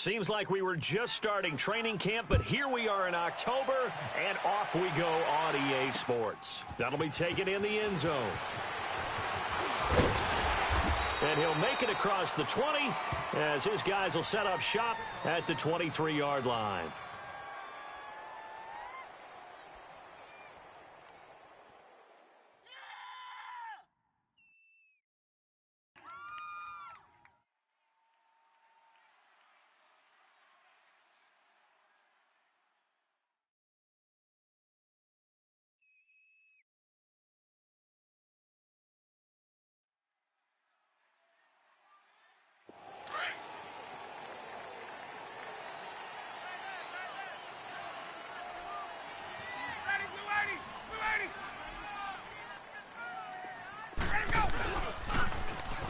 Seems like we were just starting training camp, but here we are in October, and off we go on EA Sports. That'll be taken in the end zone. And he'll make it across the 20 as his guys will set up shop at the 23-yard line.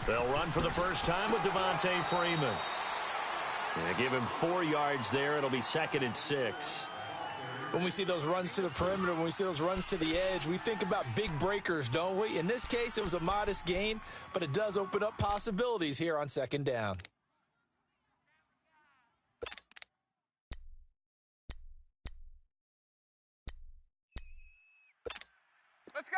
They'll run for the first time with Devontae Freeman. And give him 4 yards there. It'll be 2nd and 6. When we see those runs to the perimeter, when we see those runs to the edge, we think about big breakers, don't we? In this case, it was a modest gain, but it does open up possibilities here on 2nd down. Let's go.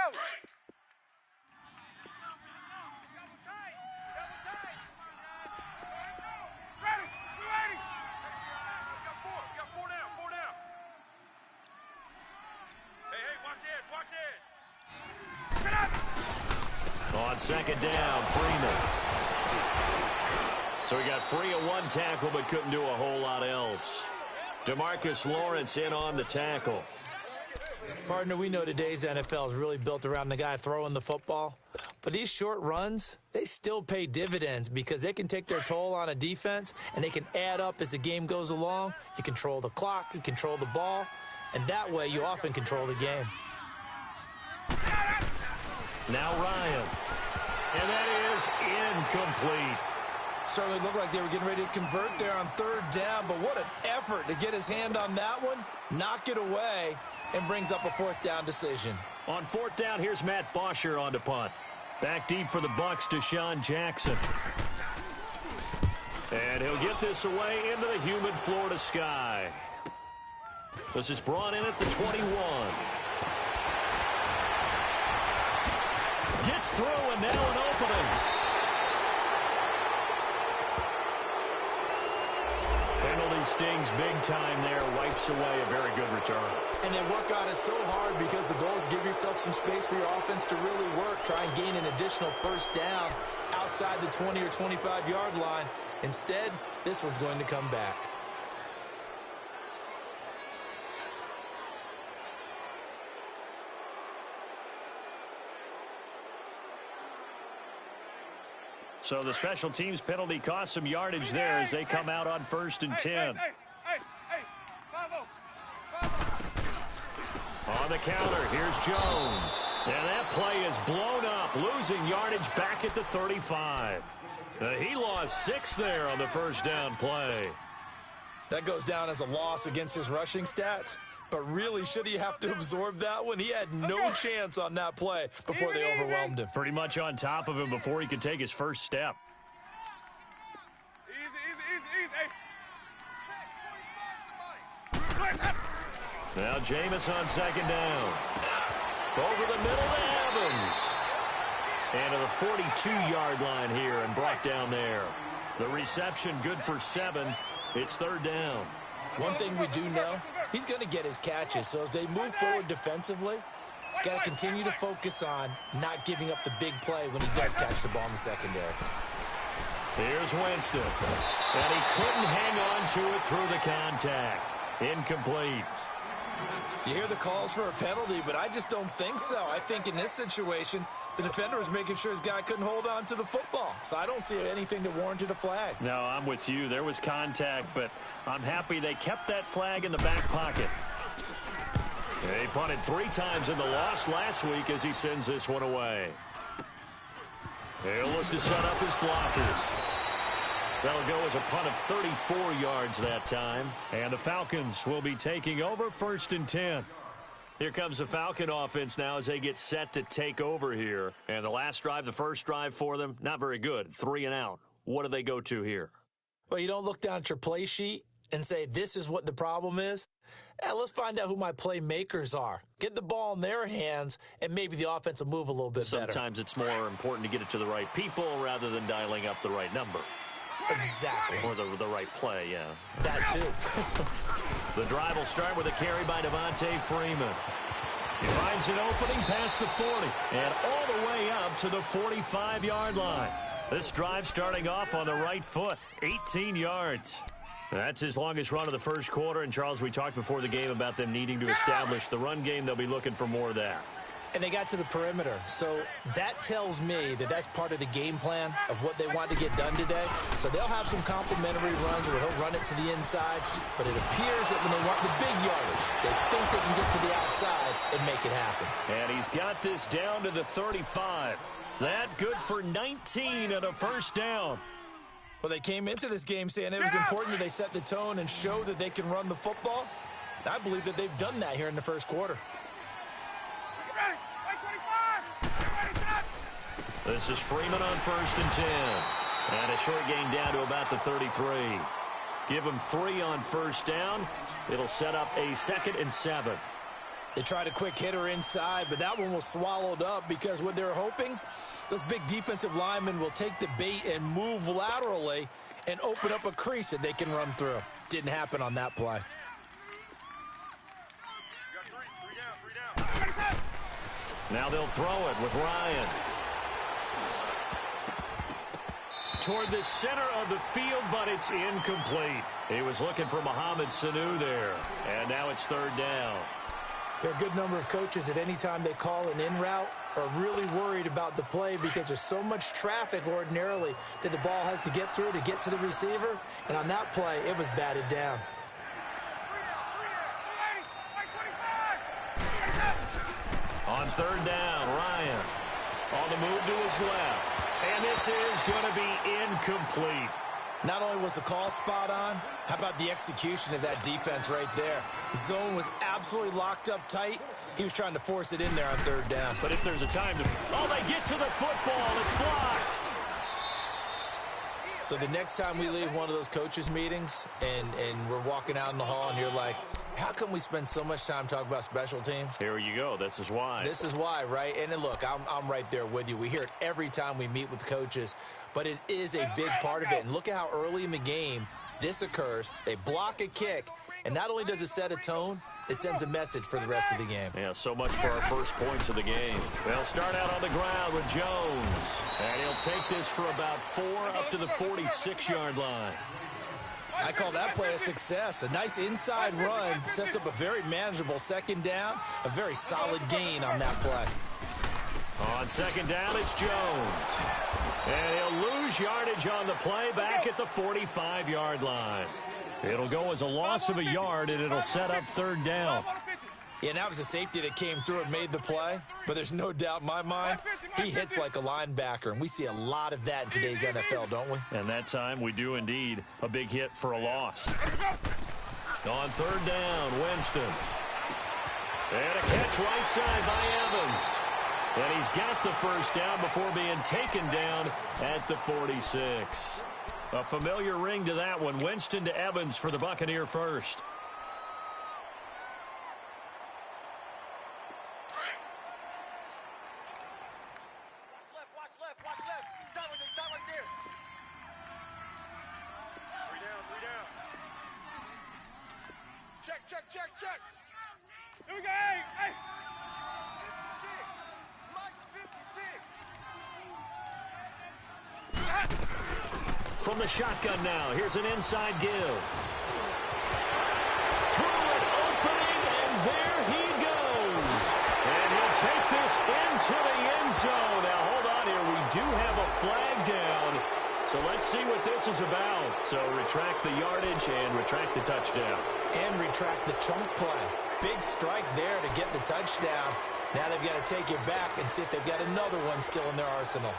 On 2nd down, Freeman. So he got free of 1 tackle but couldn't do a whole lot else. DeMarcus Lawrence in on the tackle. Partner, we know today's NFL is really built around the guy throwing the football. But these short runs, they still pay dividends because they can take their toll on a defense and they can add up as the game goes along. You control the clock, you control the ball, and that way you often control the game. Now Ryan. And that is incomplete. Certainly looked like they were getting ready to convert there on 3rd down, but what an effort to get his hand on that one, knock it away, and brings up a 4th down decision. On 4th down, here's Matt Bosher on to punt. Back deep for the Bucs, Deshaun Jackson. And he'll get this away into the humid Florida sky. This is brought in at the 21. Gets through, and now an opening. Penalty stings big time there. Wipes away a very good return. And they work on it so hard because the goal is give yourself some space for your offense to really work. Try and gain an additional 1st down outside the 20 or 25-yard line. Instead, this one's going to come back. So the special teams penalty cost some yardage there as they come out on 1st and 10. On the counter, here's Jones. And that play is blown up, losing yardage back at the 35. He lost 6 there on the 1st down play. That goes down as a loss against his rushing stats. But really, should he have to absorb that one? He had no chance on that play before they overwhelmed him. Pretty much on top of him before he could take his first step. Now Jameis on 2nd down. Over the middle to Evans. And to the 42-yard line here and brought down there. The reception good for 7. It's 3rd down. One thing we do know, he's going to get his catches. So as they move forward defensively, got to continue to focus on not giving up the big play when he does catch the ball in the secondary. Here's Winston. And he couldn't hang on to it through the contact. Incomplete. You hear the calls for a penalty, but I just don't think so. I think in this situation, the defender was making sure his guy couldn't hold on to the football. So I don't see anything that warranted a flag. No, I'm with you. There was contact, but I'm happy they kept that flag in the back pocket. He punted 3 times in the loss last week as he sends this one away. He'll look to set up his blockers. That'll go as a punt of 34 yards that time. And the Falcons will be taking over 1st and 10. Here comes the Falcon offense now as they get set to take over here. And the last drive, the first drive for them, not very good. 3 and out. What do they go to here? Well, you don't look down at your play sheet and say, this is what the problem is. Let's find out who my playmakers are. Get the ball in their hands, and maybe the offense will move a little bit better. Sometimes it's more important to get it to the right people rather than dialing up the right number. Exactly. Or the right play, yeah. That too. The drive will start with a carry by Devontae Freeman. He finds an opening past the 40 and all the way up to the 45-yard line. This drive starting off on the right foot, 18 yards. That's his longest run of the first quarter. And, Charles, we talked before the game about them needing to establish the run game. They'll be looking for more of that. And they got to the perimeter. So that tells me that that's part of the game plan of what they want to get done today. So they'll have some complimentary runs where he'll run it to the inside. But it appears that when they want the big yardage, they think they can get to the outside and make it happen. And he's got this down to the 35. That good for 19 and a first down. Well, they came into this game saying it was important that they set the tone and show that they can run the football. And I believe that they've done that here in the first quarter. This is Freeman on 1st and 10. And a short gain down to about the 33. Give him 3 on first down. It'll set up a 2nd and 7. They tried a quick hitter inside, but that one was swallowed up because what they're hoping, those big defensive linemen will take the bait and move laterally and open up a crease that they can run through. Didn't happen on that play. Now they'll throw it with Ryan. Toward the center of the field, but it's incomplete. He was looking for Mohamed Sanu there. And now it's 3rd down. There are a good number of coaches that any time they call an in route are really worried about the play because there's so much traffic ordinarily that the ball has to get through to get to the receiver. And on that play, it was batted down. On 3rd down, Ryan on the move to his left. And this is going to be incomplete. Not only was the call spot on, how about the execution of that defense right there? The zone was absolutely locked up tight. He was trying to force it in there on 3rd down. But if there's a time to... Oh, they get to the football. It's blocked. So the next time we leave one of those coaches' meetings and we're walking out in the hall and you're like, how come we spend so much time talking about special teams? Here you go. This is why. This is why, right? And look, I'm right there with you. We hear it every time we meet with coaches, but it is a big part of it. And look at how early in the game this occurs. They block a kick, and not only does it set a tone, it sends a message for the rest of the game. Yeah, so much for our first points of the game. They'll start out on the ground with Jones. And he'll take this for about 4 up to the 46-yard line. I call that play a success. A nice inside run sets up a very manageable 2nd down, a very solid gain on that play. On 2nd down, it's Jones. And he'll lose yardage on the play back at the 45-yard line. It'll go as a loss of a yard, and it'll set up 3rd down. Yeah, and that was a safety that came through and made the play. But there's no doubt in my mind, he hits like a linebacker. And we see a lot of that in today's NFL, don't we? And that time we do indeed a big hit for a loss. On 3rd down, Winston. And a catch right side by Evans. And he's got the first down before being taken down at the 46. A familiar ring to that one. Winston to Evans for the Buccaneer first. Watch left. Stop right there. 3 down. Check. Here we go. Hey. 56. Mike's 56. From the shotgun now, here's an inside give. Through an opening, and there he goes. And he'll take this into the end zone. Now, hold on here. We do have a flag down. So let's see what this is about. So retract the yardage and retract the touchdown. And retract the chunk play. Big strike there to get the touchdown. Now they've got to take it back and see if they've got another one still in their arsenal.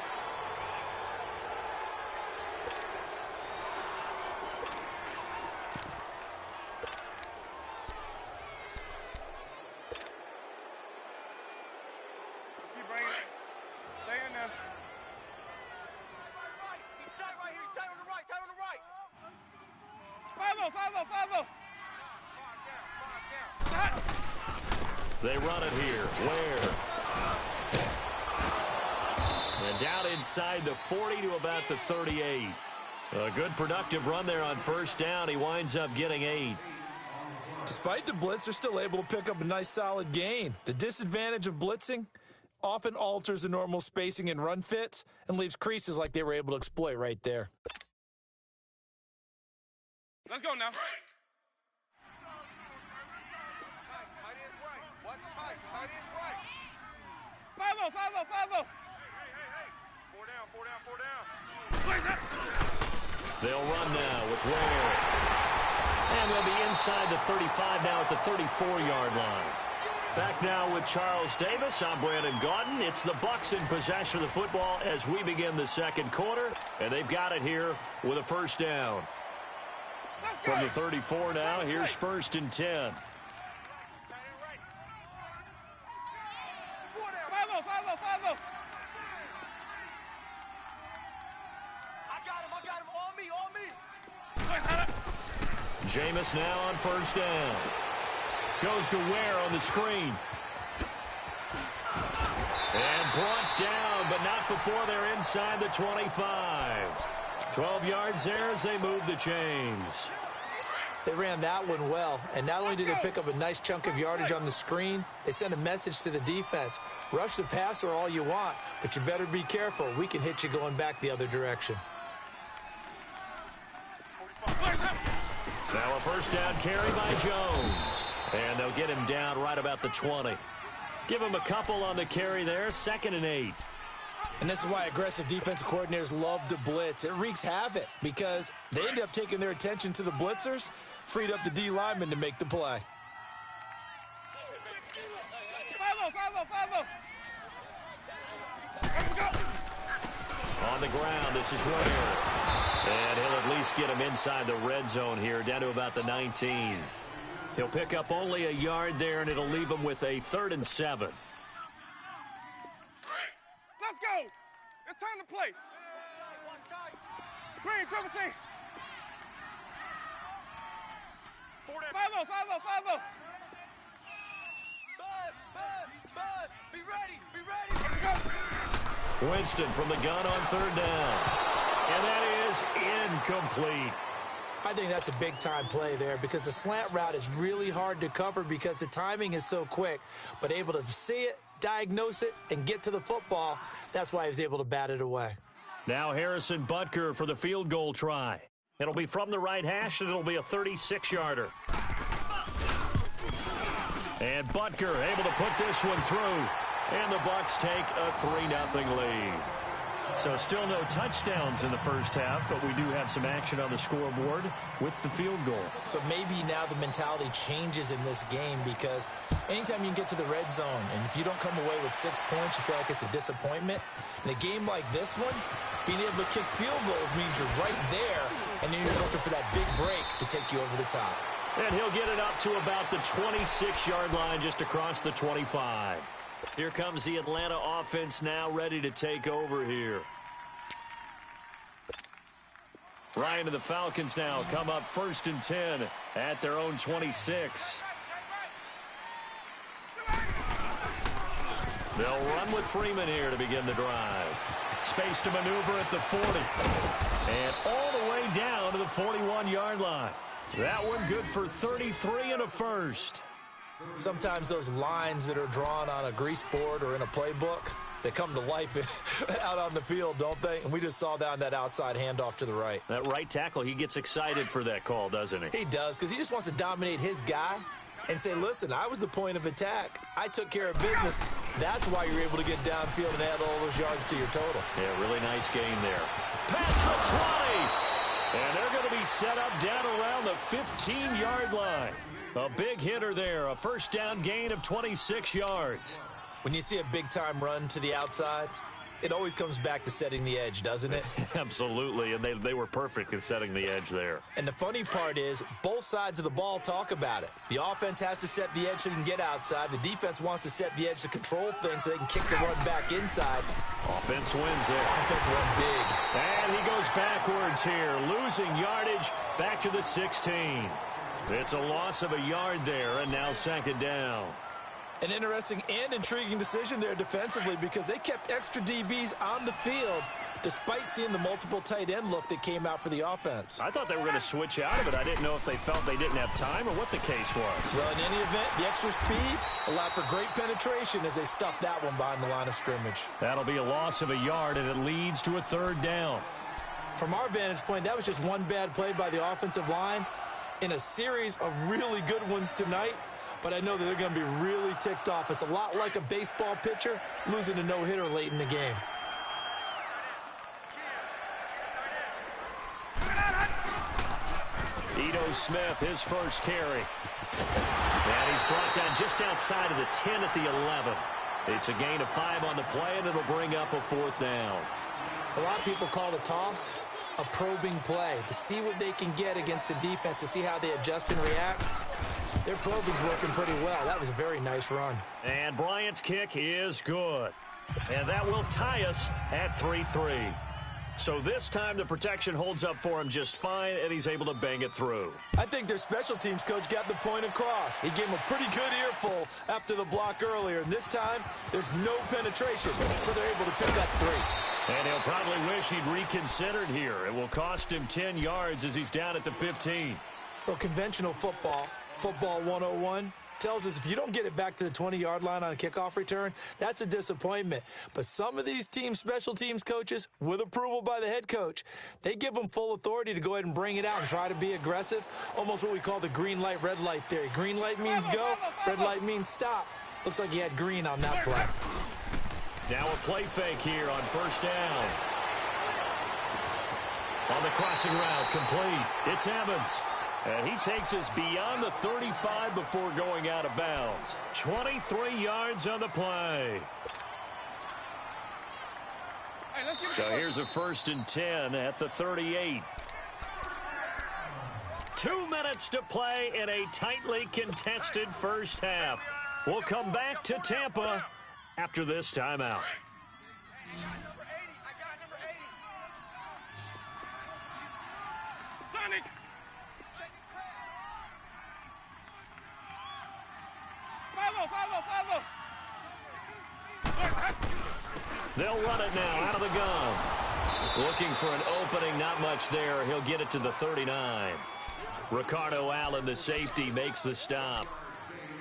They run it here. Ware. And down inside the 40 to about the 38. A good productive run there on first down. He winds up getting 8. Despite the blitz, they're still able to pick up a nice solid gain. The disadvantage of blitzing often alters the normal spacing and run fits and leaves creases like they were able to exploit right there. Let's go now. Tight end's right. Watch tight. Tight end's right. 5-0, 5-0, 5-0. Hey. 4 down, 4 down, 4 down. They'll run now with Ware. And they'll be inside the 35 now at the 34-yard line. Back now with Charles Davis. I'm Brandon Gaudin. It's the Bucs in possession of the football as we begin the second quarter. And they've got it here with a first down. From the 34 now, here's first and 10. 5-0, 5-0, 5-0. I got him. On me. Jameis now on first down. Goes to Ware on the screen. And brought down, but not before they're inside the 25. 12 yards there as they move the chains. They ran that one well, and not only did they pick up a nice chunk of yardage on the screen, they sent a message to the defense. Rush the passer all you want, but you better be careful. We can hit you going back the other direction. Now a first down carry by Jones. And they'll get him down right about the 20. Give him a couple on the carry there, 2nd and 8. And this is why aggressive defensive coordinators love to blitz. It wreaks havoc because they end up taking their attention to the blitzers, freed up the D lineman to make the play. 5-0. On the ground, this is Ware. And he'll at least get him inside the red zone here, down to about the 19. He'll pick up only a yard there, and it'll leave him with a 3rd and 7. Let's go. It's time to play. Green, triple C. 5-0, 5-0. Buzz. Be ready. Winston from the gun on 3rd down. And that is incomplete. I think that's a big-time play there because the slant route is really hard to cover because the timing is so quick. But able to see it, diagnose it, and get to the football, that's why he was able to bat it away. Now Harrison Butker for the field goal try. It'll be from the right hash, and it'll be a 36-yarder. And Butker able to put this one through. And the Bucs take a 3-0 lead. So still no touchdowns in the first half, but we do have some action on the scoreboard with the field goal. So maybe now the mentality changes in this game because anytime you can get to the red zone, and if you don't come away with 6 points, you feel like it's a disappointment. In a game like this one, being able to kick field goals means you're right there, and then you're just looking for that big break to take you over the top. And he'll get it up to about the 26-yard line just across the 25. Here comes the Atlanta offense now ready to take over here. Ryan and the Falcons now come up 1st and 10 at their own 26. They'll run with Freeman here to begin the drive. Space to maneuver at the 40. And all the way down to the 41-yard line. That one good for 33 and a first. Sometimes those lines that are drawn on a grease board or in a playbook, they come to life out on the field, don't they? And we just saw that on that outside handoff to the right. That right tackle, he gets excited for that call, doesn't he? He does, because he just wants to dominate his guy and say, listen, I was the point of attack. I took care of business. That's why you're able to get downfield and add all those yards to your total. Yeah, really nice game there. Past the 20. And they're going to be set up down around the 15-yard line. A big hitter there, a first down gain of 26 yards. When you see a big-time run to the outside, it always comes back to setting the edge, doesn't it? Absolutely, and they were perfect in setting the edge there. And the funny part is, both sides of the ball talk about it. The offense has to set the edge so they can get outside. The defense wants to set the edge to control things so they can kick the run back inside. Offense wins there. Offense won big. And he goes backwards here, losing yardage back to the 16. It's a loss of a yard there, and now 2nd down. An interesting and intriguing decision there defensively because they kept extra DBs on the field despite seeing the multiple tight end look that came out for the offense. I thought they were going to switch out of it. I didn't know if they felt they didn't have time or what the case was. Well, in any event, the extra speed allowed for great penetration as they stuffed that one behind the line of scrimmage. That'll be a loss of a yard, and it leads to a third down. From our vantage point, that was just one bad play by the offensive line in a series of really good ones tonight. But I know that they're going to be really ticked off. It's a lot like a baseball pitcher losing a no-hitter late in the game. Ito Smith, his first carry. And he's brought down just outside of the 10 at the 11. It's a gain of 5 on the play, and it'll bring up a fourth down. A lot of people call the toss a probing play to see what they can get against the defense, to see how they adjust and react. Their probing's working pretty well. That was a very nice run. And Bryant's kick is good. And that will tie us at 3-3. So this time the protection holds up for him just fine, and he's able to bang it through. I think their special teams coach got the point across. He gave him a pretty good earful after the block earlier, and this time there's no penetration, so they're able to pick up 3. And he'll probably wish he'd reconsidered here. It will cost him 10 yards as he's down at the 15. Well, conventional football 101, tells us if you don't get it back to the 20-yard line on a kickoff return, that's a disappointment. But some of these team special teams coaches, with approval by the head coach, they give them full authority to go ahead and bring it out and try to be aggressive, almost what we call the green light, red light theory. Green light means go, red light means stop. Looks like he had green on that play. Now a play fake here on first down. On the crossing route, complete. It's Evans. And he takes us beyond the 35 before going out of bounds. 23 yards on the play. So here's a 1st and 10 at the 38. 2 minutes to play in a tightly contested first half. We'll come back to Tampa after this timeout. Number 80. I got number 80. Sonic! Check They'll run it now out of the gun. Looking for an opening, not much there. He'll get it to the 39. Ricardo Allen, the safety, makes the stop.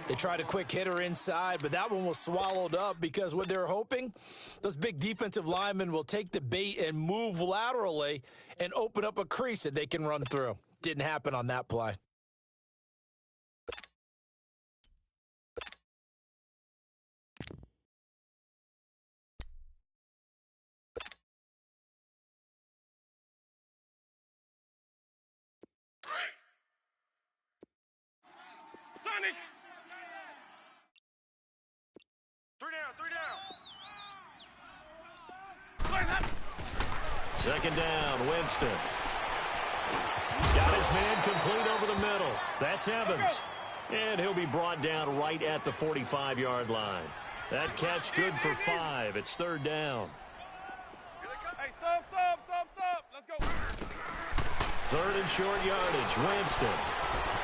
They tried a quick hitter inside, but that one was swallowed up because what they're hoping, those big defensive linemen will take the bait and move laterally and open up a crease that they can run through. Didn't happen on that play. Sonic! 3 down, 3 down. Second down, Winston. Got his man complete over the middle. That's Evans. And he'll be brought down right at the 45-yard line. That catch good for 5. It's 3rd down. Hey, sub. Let's go. 3rd and short yardage, Winston.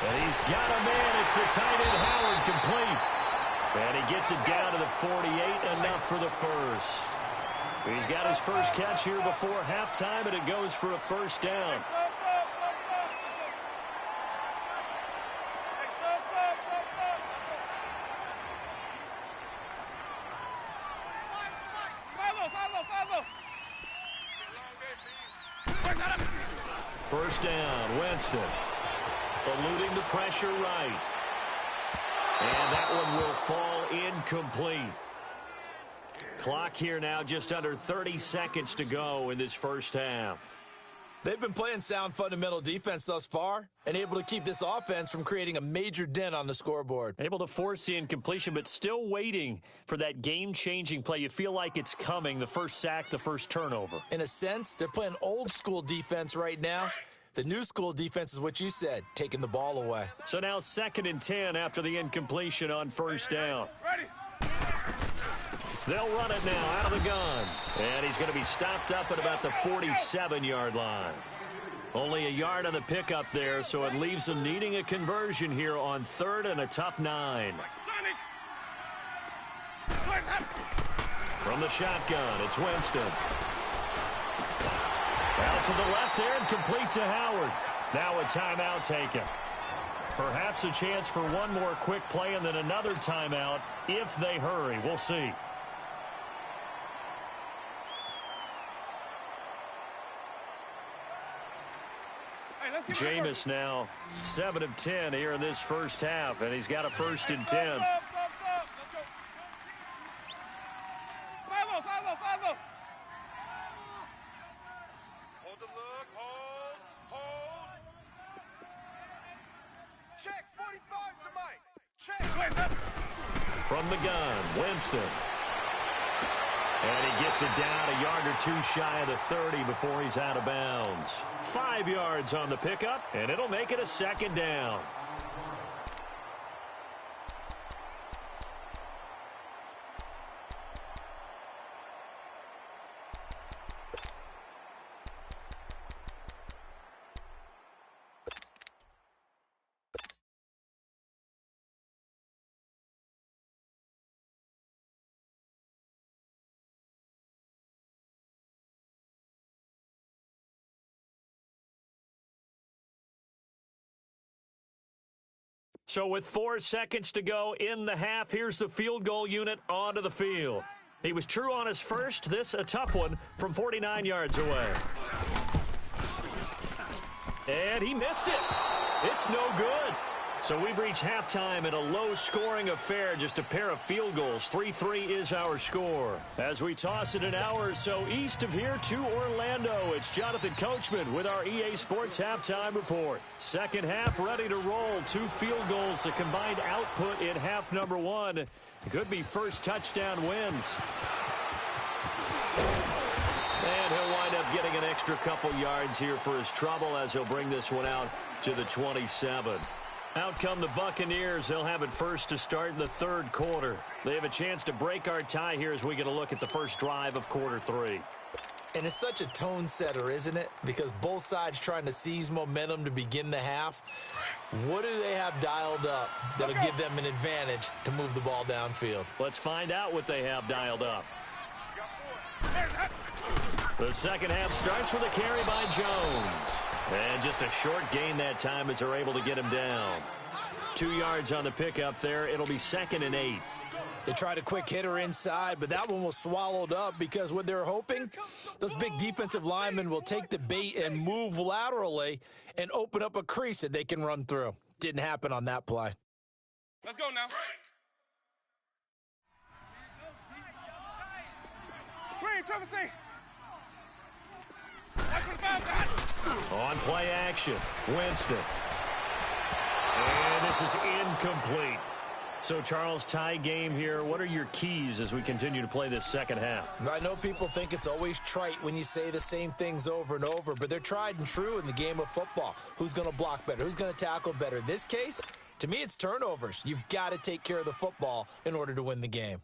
And he's got a man. It's the tight end, Howard, complete. And he gets it down to the 48, enough for the first. He's got his first catch here before halftime, and it goes for a 1st down. First down, Winston. Eluding the pressure right. And that one will fall incomplete. Clock here now, just under 30 seconds to go in this first half. They've been playing sound fundamental defense thus far and able to keep this offense from creating a major dent on the scoreboard. Able to force the incompletion, but still waiting for that game-changing play. You feel like it's coming, the first sack, the first turnover. In a sense, they're playing old-school defense right now. The new school defense is what you said, taking the ball away. So now 2nd and 10 after the incompletion on first down. Ready. They'll run it now out of the gun. And he's going to be stopped up at about the 47-yard line. Only a yard on the pickup there, so it leaves them needing a conversion here on 3rd and a tough 9. Sonic. From the shotgun, it's Winston. Out to the left there and complete to Howard. Now a timeout taken. Perhaps a chance for one more quick play and then another timeout if they hurry. We'll see. Jameis now 7 of 10 here in this first half, and he's got a 1st and 10. Let's go. Follow. Hold the look. Hold. Check. 45 the mic. Check. From the gun, Winston. And he gets it down a yard or two shy of the 30 before he's out of bounds. 5 yards on the pickup, and it'll make it a 2nd down. So with 4 seconds to go in the half, here's the field goal unit onto the field. He was true on his first. This a tough one from 49 yards away. And he missed it. It's no good. So we've reached halftime in a low-scoring affair, just a pair of field goals. 3-3 is our score. As we toss it an hour or so east of here to Orlando, it's Jonathan Coachman with our EA Sports Halftime Report. Second half ready to roll. 2 field goals, the combined output in half number 1. It could be first touchdown wins. And he'll wind up getting an extra couple yards here for his trouble as he'll bring this one out to the 27. Out come the Buccaneers. They'll have it first to start in the 3rd quarter. They have a chance to break our tie here as we get a look at the first drive of quarter 3. And it's such a tone setter, isn't it? Because both sides trying to seize momentum to begin the half. What do they have dialed up that'll give them an advantage to move the ball downfield? Let's find out what they have dialed up. The second half starts with a carry by Jones. And just a short gain that time as they're able to get him down. 2 yards on the pickup there. It'll be 2nd and 8. They tried a quick hitter inside, but that one was swallowed up because what they're hoping, those big defensive linemen will take the bait and move laterally and open up a crease that they can run through. Didn't happen on that play. Let's go now. Green, triple C. On play action, Winston. And this is incomplete. So, Charles, tie game here. What are your keys as we continue to play this second half? I know people think it's always trite when you say the same things over and over, but they're tried and true in the game of football. Who's going to block better? Who's going to tackle better? In this case, to me, it's turnovers. You've got to take care of the football in order to win the game.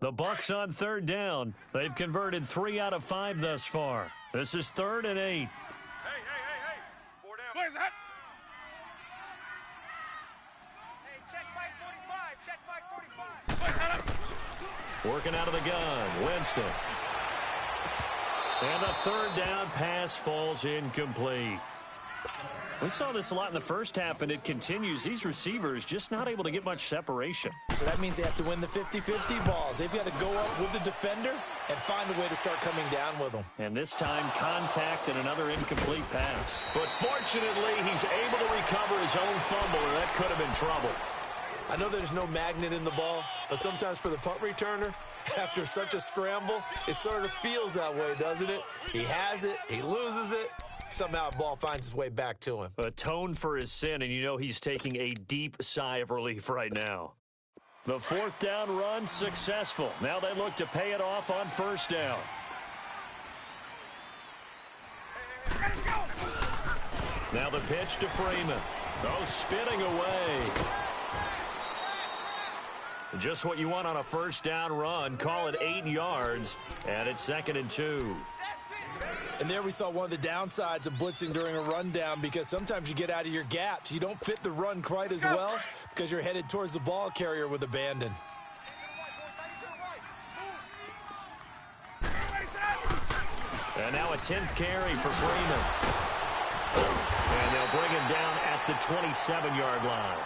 The Bucs on 3rd down. They've converted 3 out of 5 thus far. This is 3rd and 8. Hey. 4 down. Where's that? Hey, check Mike 45. Check Mike 45. Working out of the gun, Winston. And a 3rd down pass falls incomplete. We saw this a lot in the first half, and it continues. These receivers just not able to get much separation. So that means they have to win the 50-50 balls. They've got to go up with the defender and find a way to start coming down with them. And this time, contact and another incomplete pass. But fortunately, he's able to recover his own fumble, or that could have been trouble. I know there's no magnet in the ball, but sometimes for the punt returner, after such a scramble, it sort of feels that way, doesn't it? He has it, he loses it. Somehow the ball finds its way back to him. Atone for his sin, and you know he's taking a deep sigh of relief right now. The 4th down run successful. Now they look to pay it off on 1st down. Now the pitch to Freeman. Oh, spinning away. Just what you want on a 1st down run. Call it 8 yards, and it's 2nd and 2. And there we saw one of the downsides of blitzing during a rundown, because sometimes you get out of your gaps. You don't fit the run quite as well because you're headed towards the ball carrier with abandon. And now a 10th carry for Freeman. And they'll bring him down at the 27-yard line.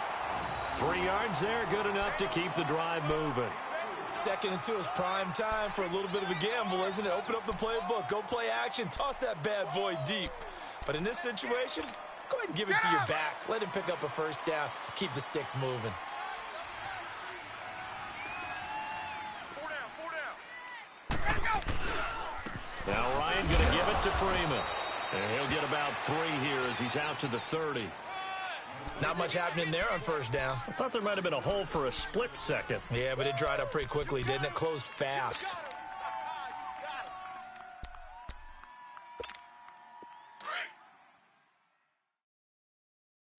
3 yards there, good enough to keep the drive moving. 2nd and 2 is prime time for a little bit of a gamble, isn't it? Open up the playbook, go play action, toss that bad boy deep. But in this situation, go ahead and give it to your back. Let him pick up a first down, keep the sticks moving. 4 down. Now Ryan going to give it to Freeman. And he'll get about 3 here as he's out to the 30. Not much happening there on first down. I thought there might have been a hole for a split second. Yeah, but it dried up pretty quickly, didn't it? Closed fast.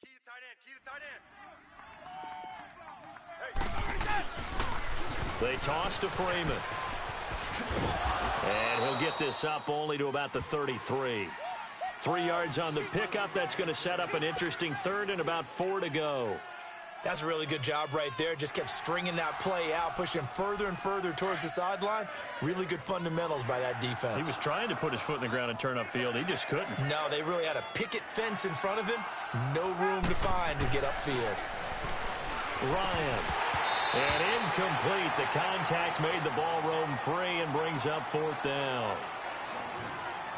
Key to tight end. Hey. They toss to Freeman. And he'll get this up only to about the 33. 3 yards on the pickup. That's going to set up an interesting 3rd and about 4 to go. That's a really good job right there. Just kept stringing that play out, pushing further and further towards the sideline. Really good fundamentals by that defense. He was trying to put his foot in the ground and turn upfield. He just couldn't. No, they really had a picket fence in front of him. No room to find to get upfield. Ryan. And incomplete. The contact made the ball roam free and brings up 4th down.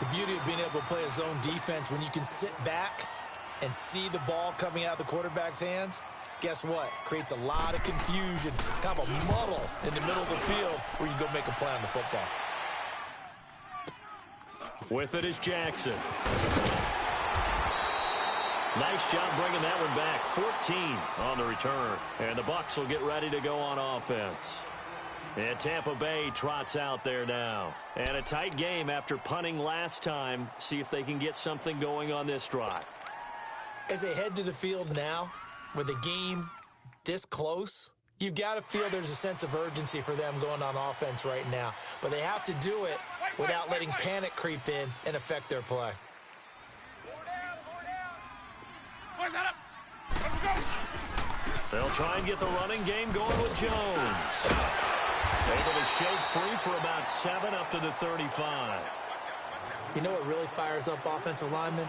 The beauty of being able to play a zone defense, when you can sit back and see the ball coming out of the quarterback's hands, guess what? Creates a lot of confusion, kind of a muddle in the middle of the field where you can go make a play on the football. With it is Jackson. Nice job bringing that one back. 14 on the return. And the Bucs will get ready to go on offense. And Tampa Bay trots out there now. And a tight game after punting last time. See if they can get something going on this drive. As they head to the field now, with the game this close, you've got to feel there's a sense of urgency for them going on offense right now. But they have to do it without letting panic creep in and affect their play. They'll try and get the running game going with Jones. Able to shake free for about 7 up to the 35. You know what really fires up offensive linemen?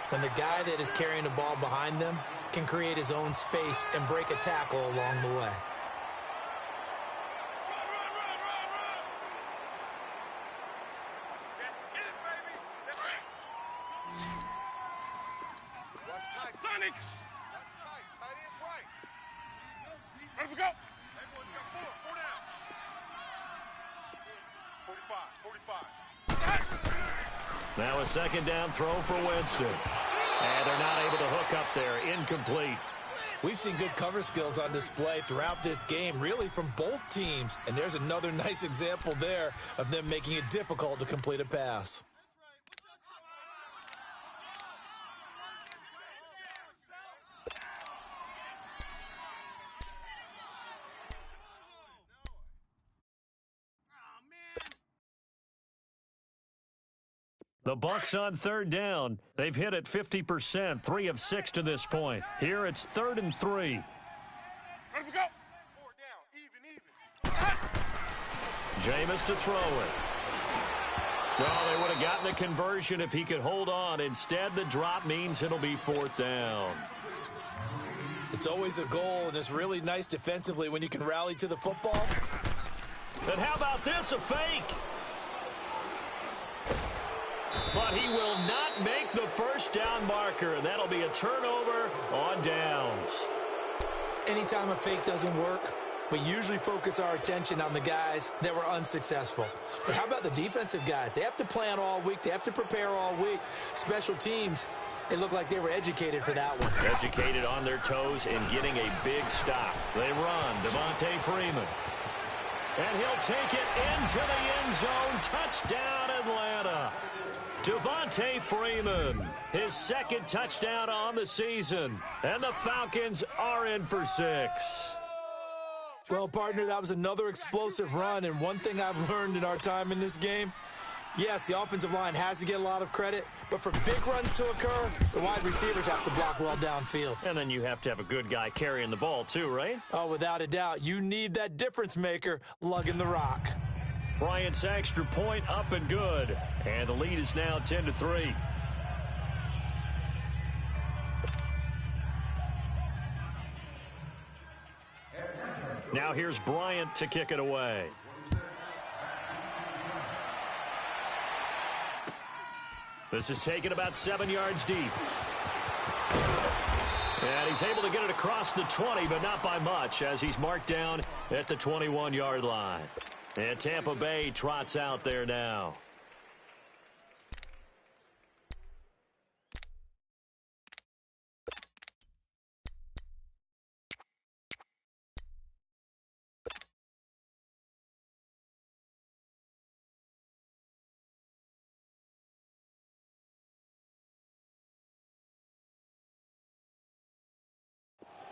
When the guy that is carrying the ball behind them can create his own space and break a tackle along the way. Ready to go. Everyone got 4 down. 45. Now a 2nd down throw for Winston. And they're not able to hook up there. Incomplete. We've seen good cover skills on display throughout this game, really from both teams. And there's another nice example there of them making it difficult to complete a pass. The Bucs on 3rd down. They've hit it 50%, 3 of 6 to this point. Here it's 3rd and 3. Ready to go. 4 down. Even. Jameis to throw it. Well, they would have gotten a conversion if he could hold on. Instead, the drop means it'll be 4th down. It's always a goal, and it's really nice defensively when you can rally to the football. And how about this, a fake? But he will not make the first down marker, and that'll be a turnover on downs. Anytime a fake doesn't work, we usually focus our attention on the guys that were unsuccessful. But how about the defensive guys? They have to plan all week. They have to prepare all week. Special teams, it looked like they were educated for that one. Educated on their toes and getting a big stop. They run. Devontae Freeman. And he'll take it into the end zone. Touchdown, Atlanta. Devontae Freeman, his 2nd touchdown on the season. And the Falcons are in for 6. Well, partner, that was another explosive run. And one thing I've learned in our time in this game, Yes, the offensive line has to get a lot of credit, but for big runs to occur, the wide receivers have to block well downfield. And then you have to have a good guy carrying the ball too, right? Oh, without a doubt. You need that difference maker lugging the rock. Bryant's extra point up and good. And the lead is now 10-3. Now here's Bryant to kick it away. This is taken about 7 yards deep. And he's able to get it across the 20, but not by much, as he's marked down at the 21-yard line. And Tampa Bay trots out there now.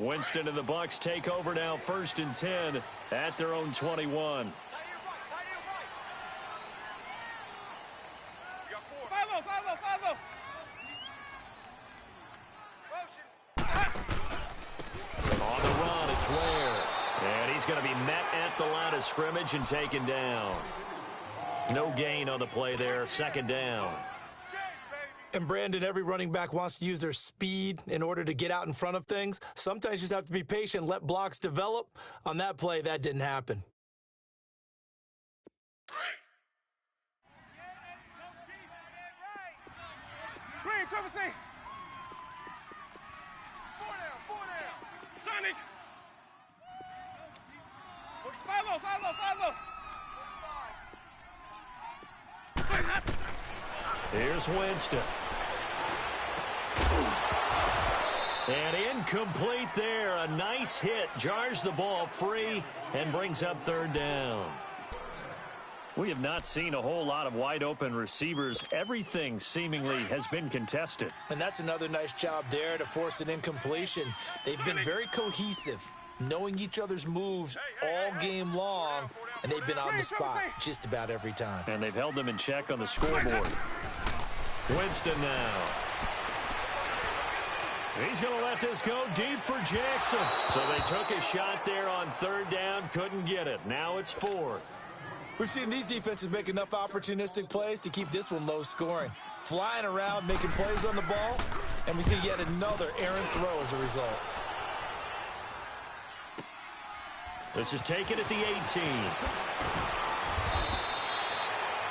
Winston and the Bucs take over now, 1st and 10 at their own 21. On the run, it's Ware. And he's going to be met at the line of scrimmage and taken down. No gain on the play there, 2nd down. And, Brandon, every running back wants to use their speed in order to get out in front of things. Sometimes you just have to be patient, let blocks develop. On that play, that didn't happen. Green, triple C. 4 down. Sonic. 5-0. Here's Winston. And incomplete there. A nice hit. Jars the ball free and brings up 3rd down. We have not seen a whole lot of wide-open receivers. Everything seemingly has been contested. And that's another nice job there to force an incompletion. They've been very cohesive, knowing each other's moves all game long, and they've been on the spot just about every time. And they've held them in check on the scoreboard. Winston now. He's going to let this go deep for Jackson. So they took a shot there on 3rd down, couldn't get it. Now it's 4th. We've seen these defenses make enough opportunistic plays to keep this one low scoring. Flying around, making plays on the ball, and we see yet another errant throw as a result. This is taken at the 18.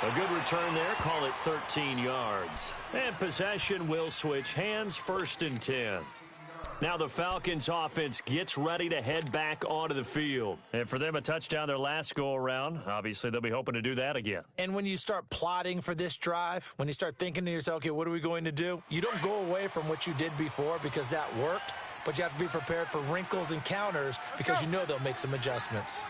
A good return there, call it 13 yards. And possession will switch hands, 1st and 10. Now the Falcons offense gets ready to head back onto the field. And for them, a touchdown their last go-around. Obviously, they'll be hoping to do that again. And when you start plotting for this drive, when you start thinking to yourself, okay, what are we going to do? You don't go away from what you did before because that worked, but you have to be prepared for wrinkles and counters because you know they'll make some adjustments.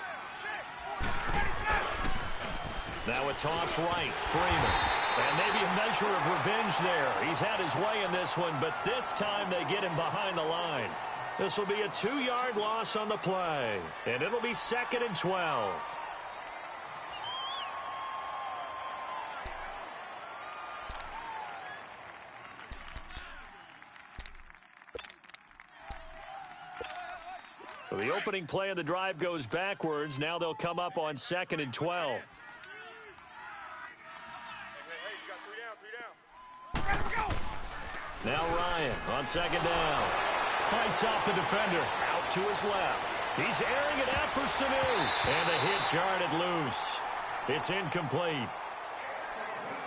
Now a toss right, Freeman. And maybe a measure of revenge there. He's had his way in this one, but this time they get him behind the line. This will be a 2-yard loss on the play, and it'll be 2nd and 12. So the opening play of the drive goes backwards. Now they'll come up on 2nd and 12. Now Ryan on 2nd down. Fights off the defender. Out to his left. He's airing it out for Sanu. And the hit jarred it loose. It's incomplete.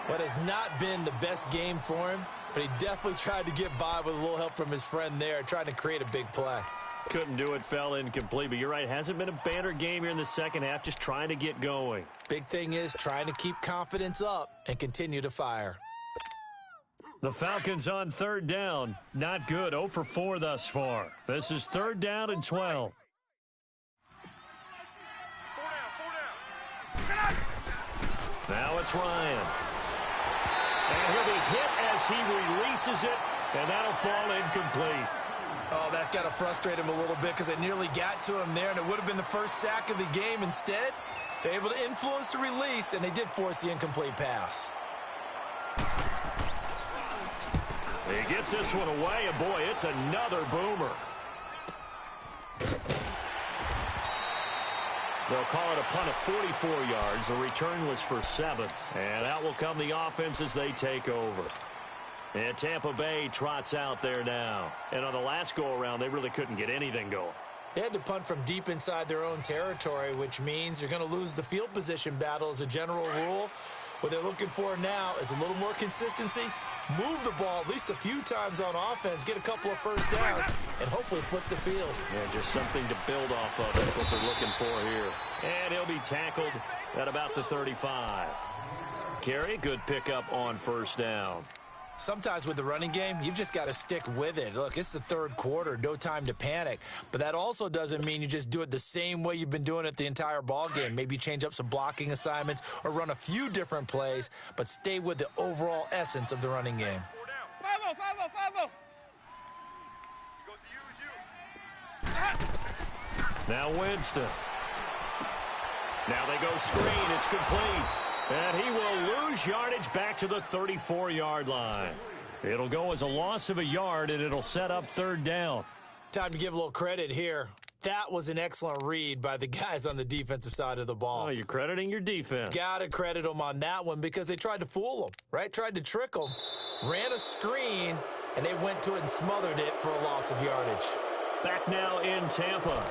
What has not been the best game for him, but he definitely tried to get by with a little help from his friend there, trying to create a big play. Couldn't do it, fell incomplete. But you're right, hasn't been a banner game here in the second half, just trying to get going. Big thing is trying to keep confidence up and continue to fire. The Falcons on 3rd down. Not good. 0 for 4 thus far. This is 3rd down and 12. 4 down. Now it's Ryan. And he'll be hit as he releases it, and that'll fall incomplete. Oh, that's got to frustrate him a little bit because they nearly got to him there, and it would have been the first sack of the game. Instead, they're able to influence the release, and they did force the incomplete pass. He gets this one away, and boy, it's another boomer. They'll call it a punt of 44 yards. The return was for 7. And out will come the offense as they take over. And Tampa Bay trots out there now. And on the last go-around, they really couldn't get anything going. They had to punt from deep inside their own territory, which means you're going to lose the field position battle as a general rule. What they're looking for now is a little more consistency, move the ball at least a few times on offense, get a couple of first downs, and hopefully flip the field. Yeah, just something to build off of. That's what they're looking for here. And he'll be tackled at about the 35. Carey, good pickup on first down. Sometimes with the running game, you've just got to stick with it. Look, it's the third quarter, no time to panic. But that also doesn't mean you just do it the same way you've been doing it the entire ball game. Maybe change up some blocking assignments or run a few different plays, but stay with the overall essence of the running game. 5-0, 5-0, 5-0. He goes to use you. Now Winston. Now they go screen. It's complete. And he will lose yardage back to the 34-yard line. It'll go as a loss of a yard, and it'll set up third down. Time to give a little credit here. That was an excellent read by the guys on the defensive side of the ball. Oh, you're crediting your defense. Got to credit them on that one because they tried to fool them, right? Tried to trick them, ran a screen, and they went to it and smothered it for a loss of yardage. Back now in Tampa.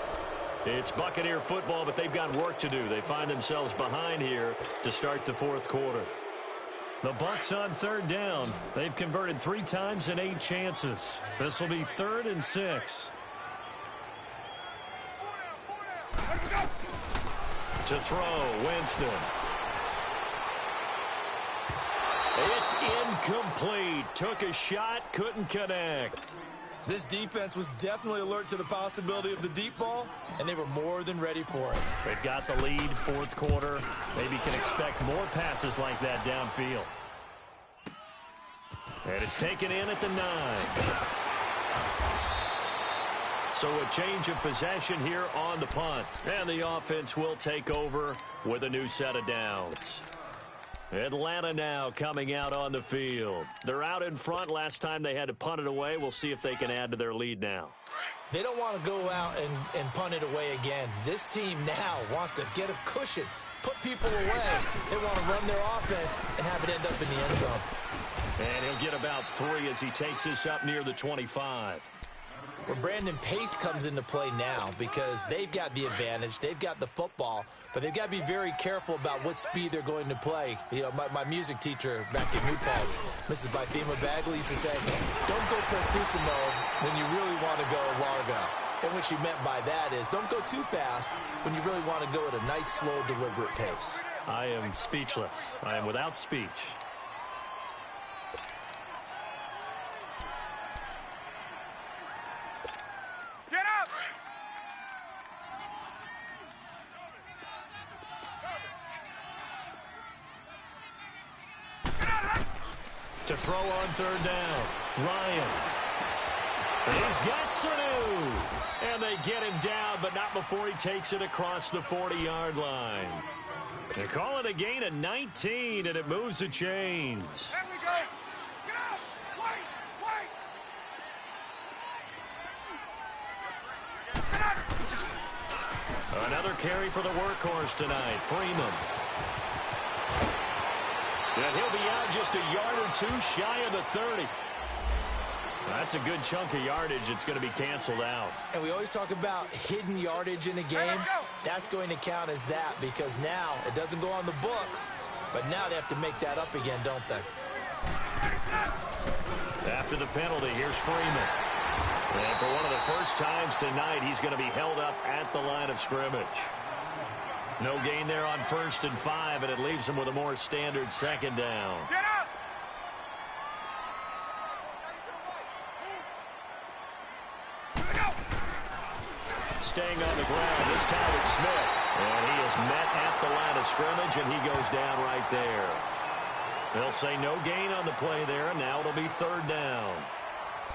It's Buccaneer football, but they've got work to do. They find themselves behind here to start the fourth quarter. The Bucs on third down. They've converted 3 times in 8 chances. This will be 3rd and 6. To throw, Winston. It's incomplete. Took a shot, couldn't connect. This defense was definitely alert to the possibility of the deep ball, and they were more than ready for it. They've got the lead, fourth quarter. Maybe can expect more passes like that downfield. And it's taken in at the 9. So a change of possession here on the punt. And the offense will take over with a new set of downs. Atlanta now coming out on the field. They're out in front. Last time they had to punt it away. We'll see if they can add to their lead now. They don't want to go out and punt it away again. This team now wants to get a cushion, put people away. They want to run their offense and have it end up in the end zone. And he'll get about 3 as he takes this up near the 25. Where Brandon Pace comes into play now because they've got the advantage. They've got the football, but they've got to be very careful about what speed they're going to play. You know, my music teacher back in New Paltz, Mrs. Bythema Bagley, used to say, don't go prestissimo when you really want to go largo. And what she meant by that is don't go too fast when you really want to go at a nice, slow, deliberate pace. I am speechless. I am without speech. To throw on third down, Ryan. He's got Sanu. And they get him down, but not before he takes it across the 40-yard line. They call it a gain of 19, and it moves the chains. There we go. Get out. Wait. Another carry for the workhorse tonight, Freeman. And he'll be out just a yard or 2 shy of the 30. That's a good chunk of yardage. It's going to be canceled out. And we always talk about hidden yardage in a game. That's going to count as that because now it doesn't go on the books, but now they have to make that up again, don't they? After the penalty, here's Freeman. And for one of the first times tonight, he's going to be held up at the line of scrimmage. No gain there on 1st and 5, and it leaves him with a more standard 2nd down. Get up. Staying on the ground, this time it's Smith. And he is met at the line of scrimmage, and he goes down right there. They'll say no gain on the play there, and now it'll be 3rd down.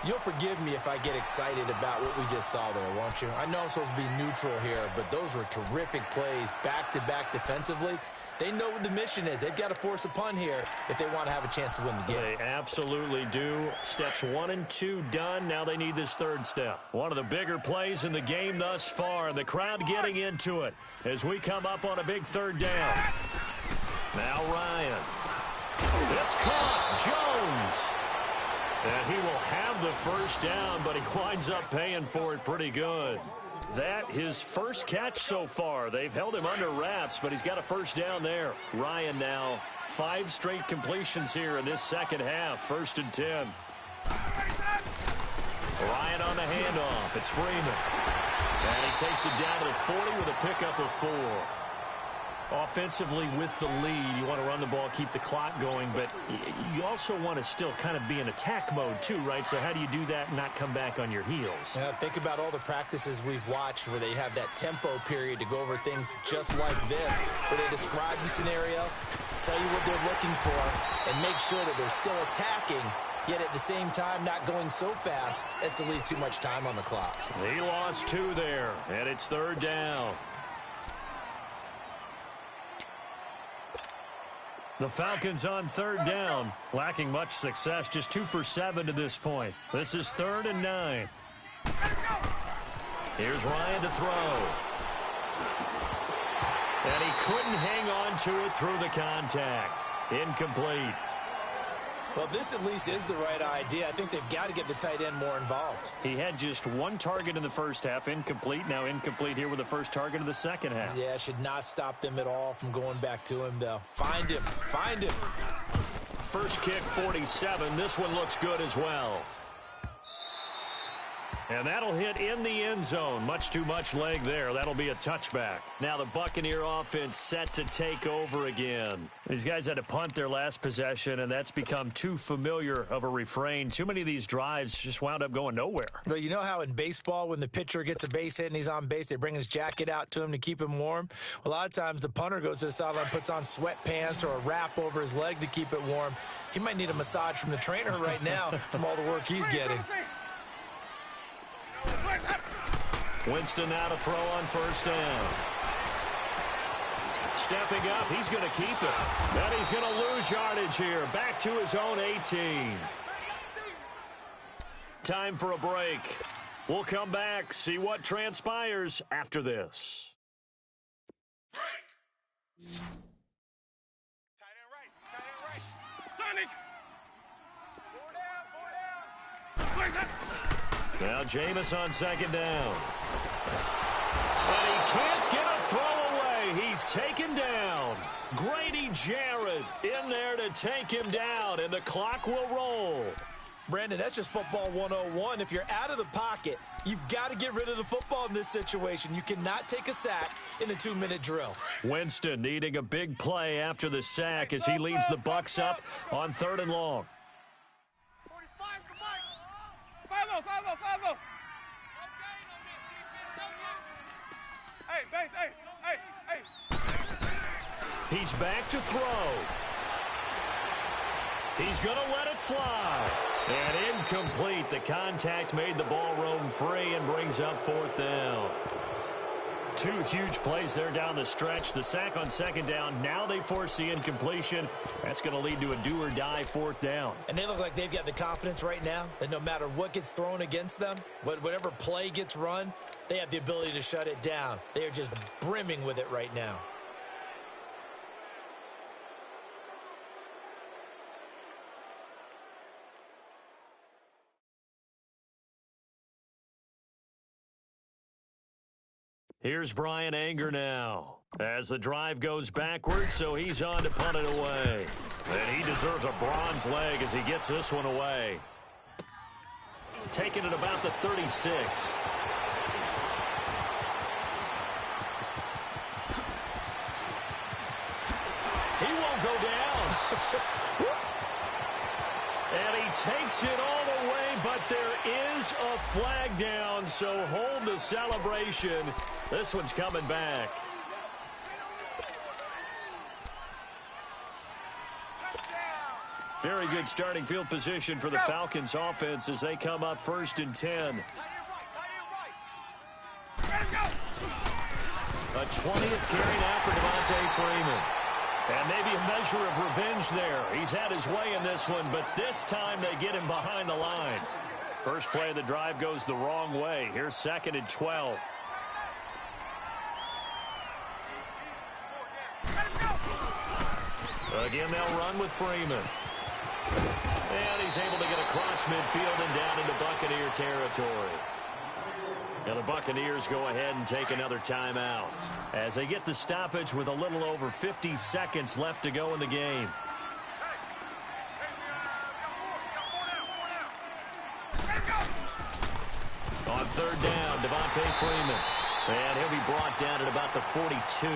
You'll forgive me if I get excited about what we just saw there, won't you? I know I'm supposed to be neutral here, but those were terrific plays back-to-back defensively. They know what the mission is. They've got to force a punt here if they want to have a chance to win the game. They absolutely do. Steps 1 and 2 done. Now they need this third step. One of the bigger plays in the game thus far, and the crowd getting into it as we come up on a big third down. Now Ryan. It's caught. Jones. And he will have the first down, but he winds up paying for it pretty good. That his first catch so far. They've held him under wraps, but he's got a first down there. Ryan now 5 straight completions here in this second half. 1st and 10. Ryan on the handoff. It's Freeman. And he takes it down to the 40 with a pickup of 4. Offensively with the lead, you want to run the ball, keep the clock going, but you also want to still kind of be in attack mode too, right? So how do you do that and not come back on your heels? Think about all the practices we've watched where they have that tempo period to go over things just like this, where they describe the scenario, tell you what they're looking for, and make sure that they're still attacking, yet at the same time not going so fast as to leave too much time on the clock. He lost 2 there, and it's 3rd down. The Falcons on 3rd down, lacking much success, just 2 for 7 to this point. This is 3rd and 9. Here's Ryan to throw. And he couldn't hang on to it through the contact. Incomplete. Well, this at least is the right idea. I think they've got to get the tight end more involved. He had just 1 target in the first half, incomplete. Now incomplete here with the first target of the second half. Yeah, should not stop them at all from going back to him, though. Find him. Find him. First kick, 47. This one looks good as well. And that'll hit in the end zone. Much too much leg there. That'll be a touchback. Now the Buccaneer offense set to take over again. These guys had to punt their last possession, and that's become too familiar of a refrain. Too many of these drives just wound up going nowhere. Well, you know how in baseball when the pitcher gets a base hit and he's on base, they bring his jacket out to him to keep him warm? Well, a lot of times the punter goes to the sideline, puts on sweatpants or a wrap over his leg to keep it warm. He might need a massage from the trainer right now from all the work he's getting. Winston now to throw on 1st down. Stepping up, he's going to keep it. And he's going to lose yardage here. Back to his own 18. Time for a break. We'll come back, see what transpires after this. Tight end right. Sonic! 4 down. Now Jameis on 2nd down. And he can't get a throw away. He's taken down. Grady Jarrett in there to take him down, and the clock will roll. Brandon, that's just football 101. If you're out of the pocket, you've got to get rid of the football in this situation. You cannot take a sack in a 2-minute drill. Winston needing a big play after the sack as he leads the Bucs up on 3rd and long. 45's the mic. 5-0. Hey, base, hey. He's back to throw. He's going to let it fly. And incomplete. The contact made the ball roam free and brings up 4th down. 2 huge plays there down the stretch. The sack on 2nd down. Now they force the incompletion. That's going to lead to a do-or-die 4th down. And they look like they've got the confidence right now that no matter what gets thrown against them, whatever play gets run, they have the ability to shut it down. They are just brimming with it right now. Here's Brian Anger now as the drive goes backwards, so he's on to punt it away. And he deserves a bronze leg as he gets this one away. Taking it about the 36. He won't go down. And he takes it all the way, but there is a flag down, so hold the celebration. This one's coming back. Very good starting field position for the Falcons offense as they come up 1st and 10. A 20th carry now for Devontae Freeman. And maybe a measure of revenge there. He's had his way in this one, but this time they get him behind the line. First play of the drive goes the wrong way. Here's 2nd and 12. Again, they'll run with Freeman. And he's able to get across midfield and down into Buccaneer territory. Now the Buccaneers go ahead and take another timeout as they get the stoppage with a little over 50 seconds left to go in the game. On 3rd down, Devontae Freeman. And he'll be brought down at about the 42.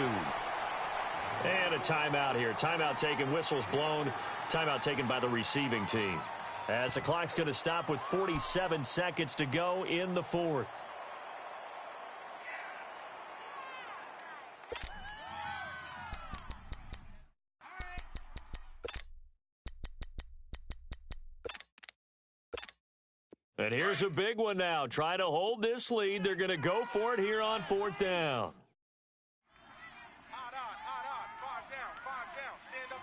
And a timeout here. Timeout taken, whistles blown. Timeout taken by the receiving team. As the clock's going to stop with 47 seconds to go in the 4th. And here's a big one now. Trying to hold this lead. They're going to go for it here on 4th down. Odd, 5 down. Stand up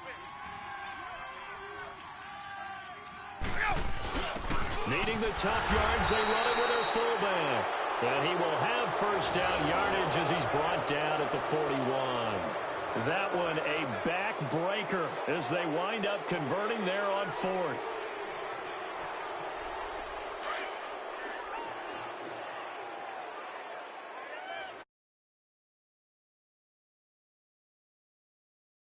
in. Needing the tough yards, they run it with their fullback. And he will have 1st down yardage as he's brought down at the 41. That one a backbreaker as they wind up converting there on 4th.